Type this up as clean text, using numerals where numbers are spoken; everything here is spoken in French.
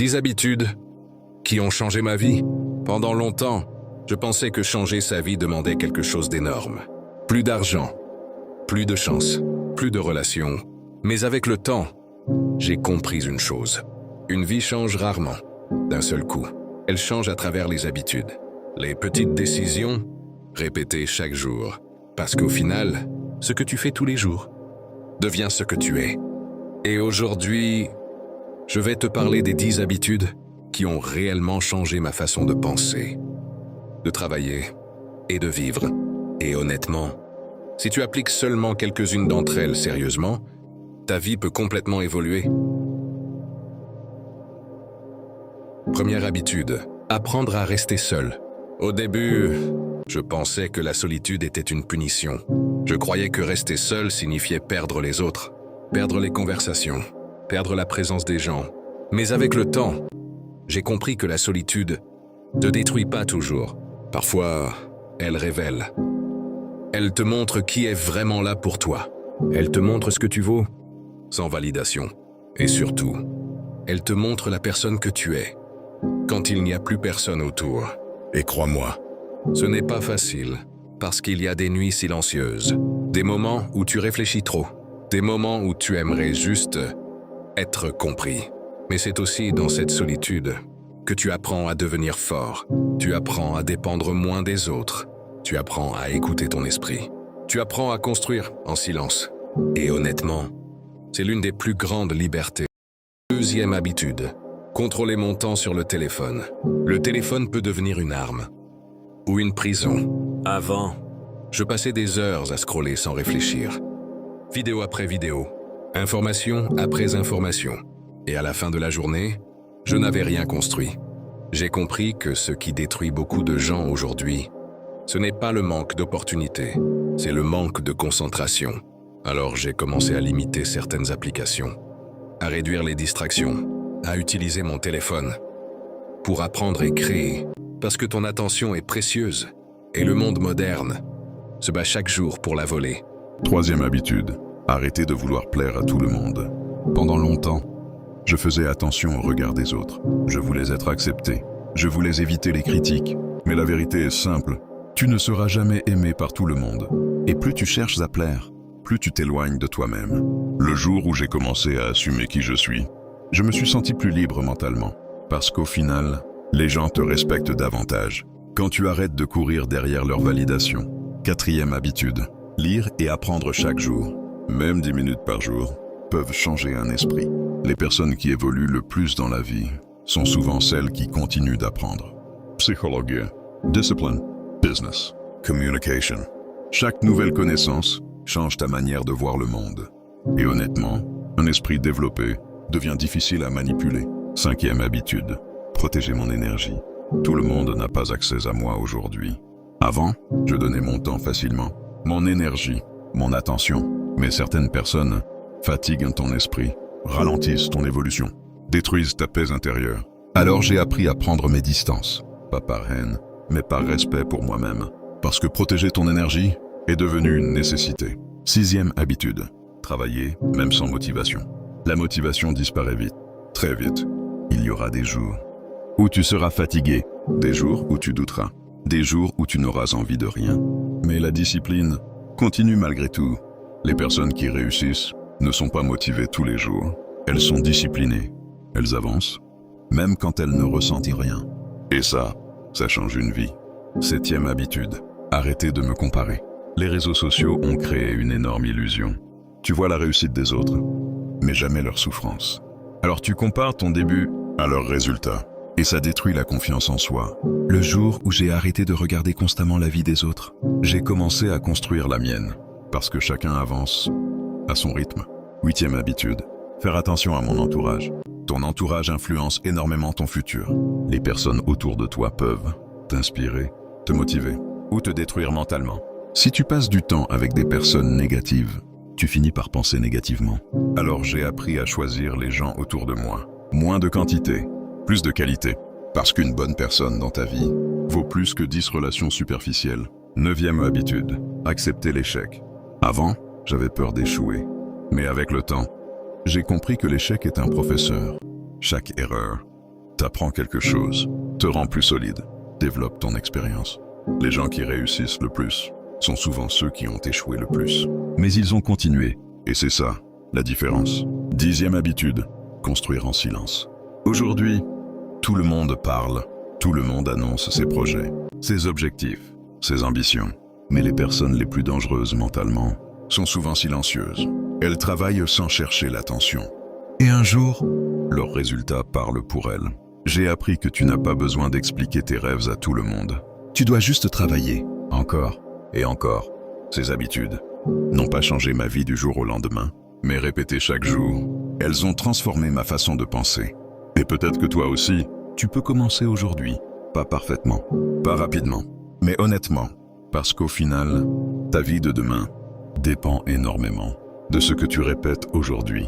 10 habitudes qui ont changé ma vie. Pendant longtemps, je pensais que changer sa vie demandait quelque chose d'énorme. Plus d'argent, plus de chance, plus de relations. Mais avec le temps, j'ai compris une chose. Une vie change rarement, d'un seul coup. Elle change à travers les habitudes. Les petites décisions, répétées chaque jour. Parce qu'au final, ce que tu fais tous les jours devient ce que tu es. Et aujourd'hui, je vais te parler des 10 habitudes qui ont réellement changé ma façon de penser, de travailler et de vivre. Et honnêtement, si tu appliques seulement quelques-unes d'entre elles sérieusement, ta vie peut complètement évoluer. Première habitude, apprendre à rester seul. Au début, je pensais que la solitude était une punition. Je croyais que rester seul signifiait perdre les autres, perdre les conversations, perdre la présence des gens. Mais avec le temps, j'ai compris que la solitude ne détruit pas toujours. Parfois, elle révèle. Elle te montre qui est vraiment là pour toi. Elle te montre ce que tu vaux, sans validation. Et surtout, elle te montre la personne que tu es, quand il n'y a plus personne autour. Et crois-moi, ce n'est pas facile, parce qu'il y a des nuits silencieuses, des moments où tu réfléchis trop, des moments où tu aimerais juste être compris. Mais c'est aussi dans cette solitude que tu apprends à devenir fort, tu apprends à dépendre moins des autres, tu apprends à écouter ton esprit, tu apprends à construire en silence. Et honnêtement, c'est l'une des plus grandes libertés. Deuxième habitude, contrôler mon temps sur le téléphone. Le téléphone peut devenir une arme ou une prison. Avant, je passais des heures à scroller sans réfléchir. Vidéo après vidéo, information après information. Et à la fin de la journée, je n'avais rien construit. J'ai compris que ce qui détruit beaucoup de gens aujourd'hui, ce n'est pas le manque d'opportunités, c'est le manque de concentration. Alors j'ai commencé à limiter certaines applications, à réduire les distractions, à utiliser mon téléphone pour apprendre et créer, parce que ton attention est précieuse et le monde moderne se bat chaque jour pour la voler. Troisième habitude, arrêter de vouloir plaire à tout le monde. Pendant longtemps, je faisais attention au regard des autres. Je voulais être accepté. Je voulais éviter les critiques. Mais la vérité est simple. Tu ne seras jamais aimé par tout le monde. Et plus tu cherches à plaire, plus tu t'éloignes de toi-même. Le jour où j'ai commencé à assumer qui je suis, je me suis senti plus libre mentalement. Parce qu'au final, les gens te respectent davantage quand tu arrêtes de courir derrière leur validation. Quatrième habitude, lire et apprendre chaque jour. Même 10 minutes par jour peuvent changer un esprit. Les personnes qui évoluent le plus dans la vie sont souvent celles qui continuent d'apprendre. Psychologie, discipline, business, communication. Chaque nouvelle connaissance change ta manière de voir le monde. Et honnêtement, un esprit développé devient difficile à manipuler. Cinquième habitude, protéger mon énergie. Tout le monde n'a pas accès à moi aujourd'hui. Avant, je donnais mon temps facilement, mon énergie, mon attention. Mais certaines personnes fatiguent ton esprit, ralentissent ton évolution, détruisent ta paix intérieure. Alors j'ai appris à prendre mes distances, pas par haine, mais par respect pour moi-même. Parce que protéger ton énergie est devenu une nécessité. Sixième habitude, travailler même sans motivation. La motivation disparaît vite, très vite. Il y aura des jours où tu seras fatigué, des jours où tu douteras, des jours où tu n'auras envie de rien. Mais la discipline continue malgré tout. Les personnes qui réussissent ne sont pas motivées tous les jours. Elles sont disciplinées. Elles avancent, même quand elles ne ressentent rien. Et ça change une vie. Septième habitude, arrêter de me comparer. Les réseaux sociaux ont créé une énorme illusion. Tu vois la réussite des autres, mais jamais leur souffrance. Alors tu compares ton début à leurs résultats. Et ça détruit la confiance en soi. Le jour où j'ai arrêté de regarder constamment la vie des autres, j'ai commencé à construire la mienne. Parce que chacun avance à son rythme. Huitième habitude, faire attention à mon entourage. Ton entourage influence énormément ton futur. Les personnes autour de toi peuvent t'inspirer, te motiver ou te détruire mentalement. Si tu passes du temps avec des personnes négatives, tu finis par penser négativement. Alors j'ai appris à choisir les gens autour de moi. Moins de quantité, plus de qualité. Parce qu'une bonne personne dans ta vie vaut plus que 10 relations superficielles. Neuvième habitude, accepter l'échec. Avant, j'avais peur d'échouer. Mais avec le temps, j'ai compris que l'échec est un professeur. Chaque erreur t'apprend quelque chose, te rend plus solide, développe ton expérience. Les gens qui réussissent le plus sont souvent ceux qui ont échoué le plus. Mais ils ont continué, et c'est ça, la différence. 10e habitude, construire en silence. Aujourd'hui, tout le monde parle, tout le monde annonce ses projets, ses objectifs, ses ambitions. Mais les personnes les plus dangereuses mentalement sont souvent silencieuses. Elles travaillent sans chercher l'attention. Et un jour, leurs résultats parlent pour elles. J'ai appris que tu n'as pas besoin d'expliquer tes rêves à tout le monde. Tu dois juste travailler, encore et encore. Ces habitudes n'ont pas changé ma vie du jour au lendemain, mais répétées chaque jour, elles ont transformé ma façon de penser. Et peut-être que toi aussi, tu peux commencer aujourd'hui. Pas parfaitement, pas rapidement, mais honnêtement. Parce qu'au final, ta vie de demain dépend énormément de ce que tu répètes aujourd'hui.